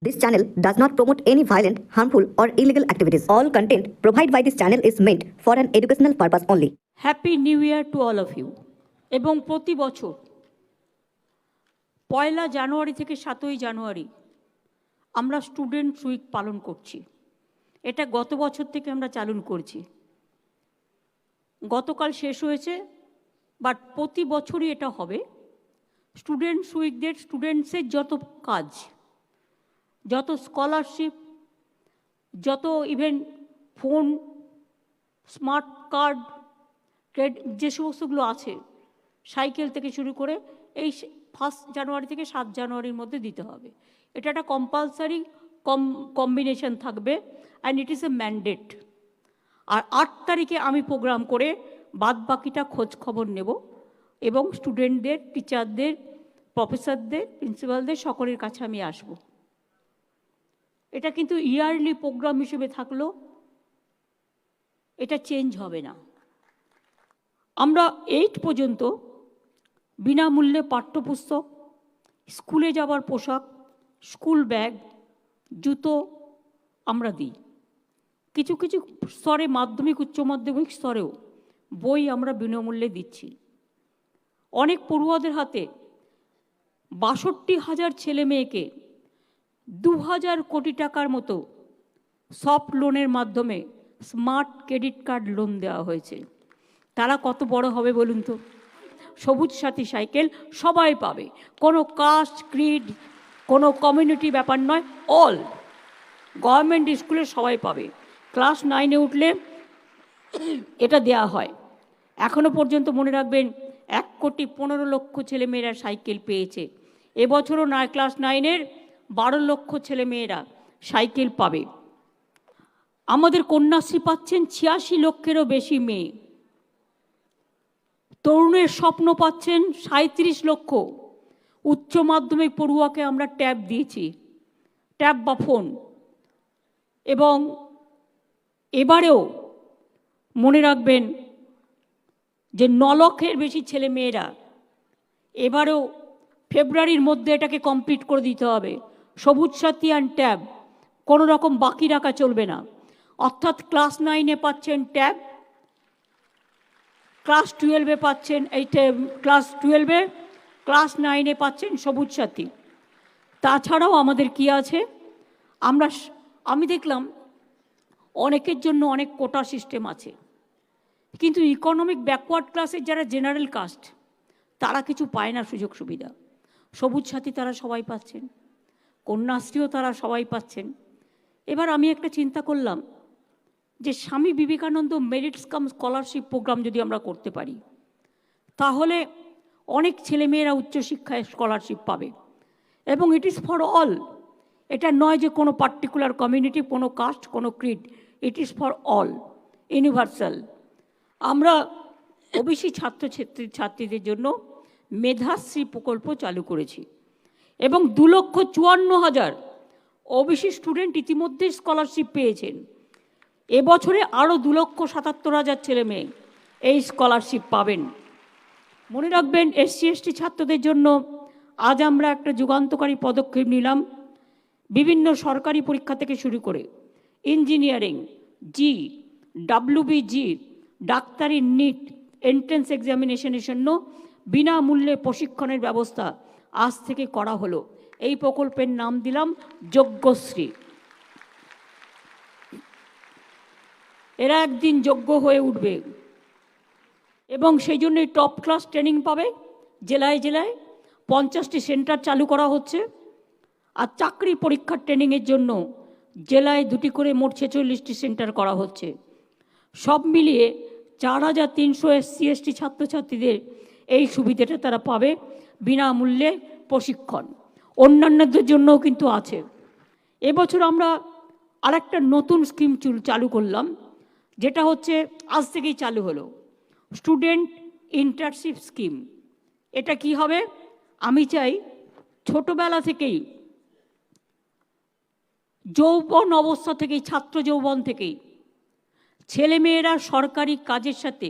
This channel does not promote any violent, harmful, or illegal activities. All content provided by this channel is meant for an educational purpose only. Happy new year to all of you. এবং প্রতি বছর 1 জানুয়ারি থেকে 7 জানুয়ারি আমরা students week পালন করছি। এটা গত বছর থেকে আমরা চালু করছি। গতকাল শেষ হয়েছে, বাট প্রতি বছরই এটা হবে। স্টুডেন্টস উইকদের স্টুডেন্টসের যত কাজ, যত স্কলারশিপ, যত ইভেন ফোন, স্মার্ট কার্ড, যে সমস্তগুলো আছে, সাইকেল থেকে শুরু করে এই 1 জানুয়ারি থেকে 7 জানুয়ারির মধ্যে দিতে হবে। এটা একটা কম্পালসারি কম্বিনেশন থাকবে, and it is a mandate. আর 8 তারিখে আমি প্রোগ্রাম করে বাদ বাকিটা খোঁজ খবর নেব এবং স্টুডেন্টদের, টিচারদের, প্রফেসরদের, প্রিন্সিপালদের সকলের কাছে আমি আসব। এটা কিন্তু ইয়ারলি প্রোগ্রাম হিসেবে থাকলো, এটা চেঞ্জ হবে না। আমরা 8 পর্যন্ত বিনামূল্যে পাঠ্যপুস্তক, স্কুলে যাওয়ার পোশাক, স্কুল ব্যাগ, জুতো আমরা দিই। কিছু কিছু স্তরে, মাধ্যমিক, উচ্চ মাধ্যমিক স্তরেও বই আমরা বিনামূল্যে দিচ্ছি। অনেক পড়ুয়াদের হাতে 62,000 ছেলে মেয়েকে 2,000 কোটি টাকার মতো সফট লোনের মাধ্যমে স্মার্ট ক্রেডিট কার্ড লোন দেওয়া হয়েছে। তারা কত বড় হবে বলুন তো? সবুজ সাথী সাইকেল সবাই পাবে, কোনো কাস্ট, ক্রিড, কোনো কমিউনিটি ব্যাপার নয়, অল গভর্নমেন্ট স্কুলে সবাই পাবে। ক্লাস 9-এ উঠলে এটা দেয়া হয়। এখনও পর্যন্ত মনে রাখবেন 1,15,00,000 ছেলেমেয়েরা সাইকেল পেয়েছে। এবছরও ক্লাস 9-এর 12 লক্ষ ছেলেমেয়েরা সাইকেল পাবে। আমাদের কন্যাশ্রী পাচ্ছেন 86 লক্ষেরও বেশি মেয়ে। তরুণের স্বপ্ন পাচ্ছেন 37 লক্ষ। উচ্চ মাধ্যমিক পড়ুয়াকে আমরা ট্যাব দিয়েছি, ট্যাব বা ফোন। এবং এবারেও মনে রাখবেন যে 9 লক্ষের বেশি ছেলে মেয়েরা, এবারেও ফেব্রুয়ারির মধ্যে এটাকে কমপ্লিট করে দিতে হবে। সবুজ সাথী অ্যান্ড ট্যাব কোনো রকম বাকি রাখা চলবে না। অর্থাৎ ক্লাস 9-এ পাচ্ছেন ট্যাব, ক্লাস 12-এ পাচ্ছেন ক্লাস 12-এ, ক্লাস 9-এ পাচ্ছেন সবুজ সাথী। তাছাড়াও আমাদের কি আছে, আমি দেখলাম অনেকের জন্য অনেক কোটা সিস্টেম আছে, কিন্তু ইকোনমিক ব্যাকওয়ার্ড ক্লাসের যারা জেনারেল কাস্ট তারা কিছু পায় না সুযোগ সুবিধা। সবুজ সাথী তারা সবাই পাচ্ছেন, কন্যাশ্রীও তারা সবাই পাচ্ছেন। এবার আমি একটা চিন্তা করলাম যে Swami Vivekananda merits cum scholarship programme যদি আমরা করতে পারি, তাহলে অনেক ছেলেমেয়েরা উচ্চশিক্ষায় স্কলারশিপ পাবে। এবং ইট ইজ ফর অল। এটা নয় যে কোনো পার্টিকুলার কমিউনিটি, কোনো কাস্ট, কোনো Creed, it is for all, universal. আমরা ওবিসি ছাত্রছাত্রীদের জন্য মেধাশ্রী প্রকল্প চালু করেছি এবং 2,54,000 ওবিসি স্টুডেন্ট ইতিমধ্যেই স্কলারশিপ পেয়েছেন। এবছরে আরও 2,77,000 ছেলে মেয়ে এই স্কলারশিপ পাবেন। মনে রাখবেন, SC/ST ছাত্রদের জন্য আজ আমরা একটা যুগান্তকারী পদক্ষেপ নিলাম। বিভিন্ন সরকারি পরীক্ষা থেকে শুরু করে ইঞ্জিনিয়ারিং, জি, WBG, ডাক্তারি, নিট, এন্ট্রেন্স এক্সামিনেশনের জন্য বিনামূল্যে প্রশিক্ষণের ব্যবস্থা আজ থেকে করা হলো। এই প্রকল্পের নাম দিলাম যোগ্যশ্রী। এরা একদিন যোগ্য হয়ে উঠবে এবং সেই জন্যই টপ ক্লাস ট্রেনিং পাবে। জেলায় জেলায় 50টি সেন্টার চালু করা হচ্ছে। আর চাকরি পরীক্ষার ট্রেনিংয়ের জন্য জেলায় 2টি করে মোট 46টি সেন্টার করা হচ্ছে। সব মিলিয়ে 4,300 SC/ST ছাত্রছাত্রীদের এই সুবিধাটা তারা পাবে, বিনামূল্যে প্রশিক্ষণ। অন্যান্যদের জন্যও কিন্তু আছে। এবছর আমরা আরেকটা নতুন স্কিম চালু করলাম, যেটা হচ্ছে আজ থেকেই চালু হলো, স্টুডেন্ট ইন্টার্নশিপ স্কিম। এটা কি হবে? আমি চাই ছোটবেলা থেকেই, যৌবন অবস্থা থেকেই, ছাত্র যৌবন থেকেই ছেলেমেয়েরা সরকারি কাজের সাথে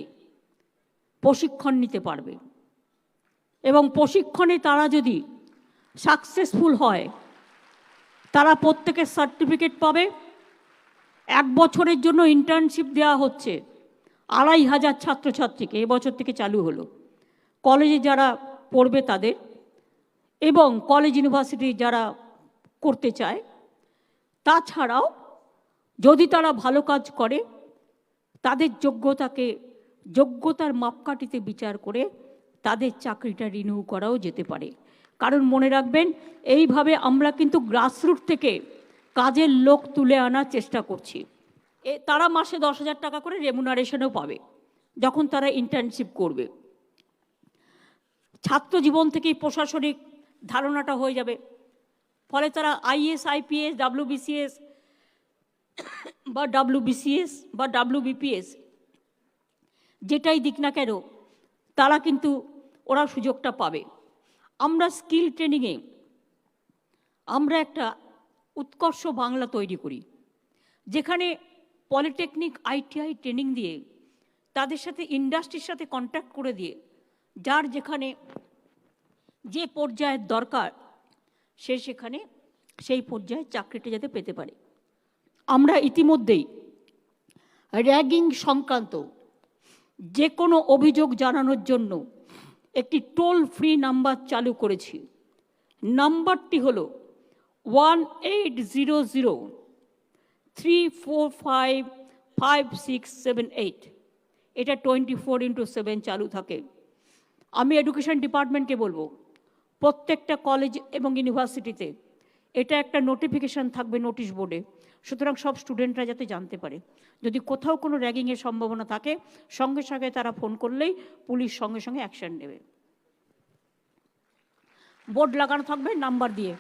প্রশিক্ষণ নিতে পারবে এবং প্রশিক্ষণে তারা যদি সাকসেসফুল হয় তারা প্রত্যেকে সার্টিফিকেট পাবে। 1 বছরের জন্য ইন্টার্নশিপ দেওয়া হচ্ছে 2500 ছাত্রছাত্রীকে, এবছর থেকে চালু হলো। কলেজে যারা পড়বে তাদের, এবং কলেজ ইউনিভার্সিটি যারা করতে চায়। তাছাড়াও যদি তারা ভালো কাজ করে তাদের যোগ্যতার মাপকাঠিতে বিচার করে তাদের চাকরিটা রিনিউ করাও যেতে পারে। কারণ মনে রাখবেন, এইভাবে আমরা কিন্তু গ্রাসরুট থেকে কাজের লোক তুলে আনার চেষ্টা করছি। তারা মাসে 10,000 টাকা করে রেমুনারেশনও পাবে যখন তারা ইন্টার্নশিপ করবে। ছাত্র জীবন থেকেই প্রশাসনিক ধারণাটা হয়ে যাবে, ফলে তারা আইএস, আইপিএস, ডাব্লিউবিসিএস বা ডাব্লিউবিপিএস যেটাই দিক না কেন তারা কিন্তু ওরা সুযোগটা পাবে। আমরা স্কিল ট্রেনিংয়ে আমরা একটা উৎকর্ষ বাংলা তৈরি করি, যেখানে পলিটেকনিক, আইটিআই ট্রেনিং দিয়ে তাদের সাথে ইন্ডাস্ট্রির সাথে কন্ট্যাক্ট করে দিয়ে যার যেখানে যে পর্যায়ের দরকার সে সেখানে সেই পর্যায়ে চাকরিটা যাতে পেতে পারে। আমরা ইতিমধ্যেই র্যাগিং সংক্রান্ত যে কোনো অভিযোগ জানানোর জন্য একটি টোল ফ্রি নাম্বার চালু করেছি। নাম্বারটি হলো 1800-345-5678। এটা 24/7 চালু থাকে। আমি এডুকেশন ডিপার্টমেন্টকে বলবো, প্রত্যেকটা কলেজ এবং ইউনিভার্সিটিতে এটা একটা নোটিফিকেশান থাকবে নোটিশ বোর্ডে, সুতরাং সব স্টুডেন্টরা যাতে জানতে পারে। যদি কোথাও কোনো র্যাগিংয়ের সম্ভাবনা থাকে সঙ্গে সঙ্গে তারা ফোন করলেই পুলিশ সঙ্গে সঙ্গে অ্যাকশন নেবে। বোর্ড লাগানো থাকবে নাম্বার দিয়ে।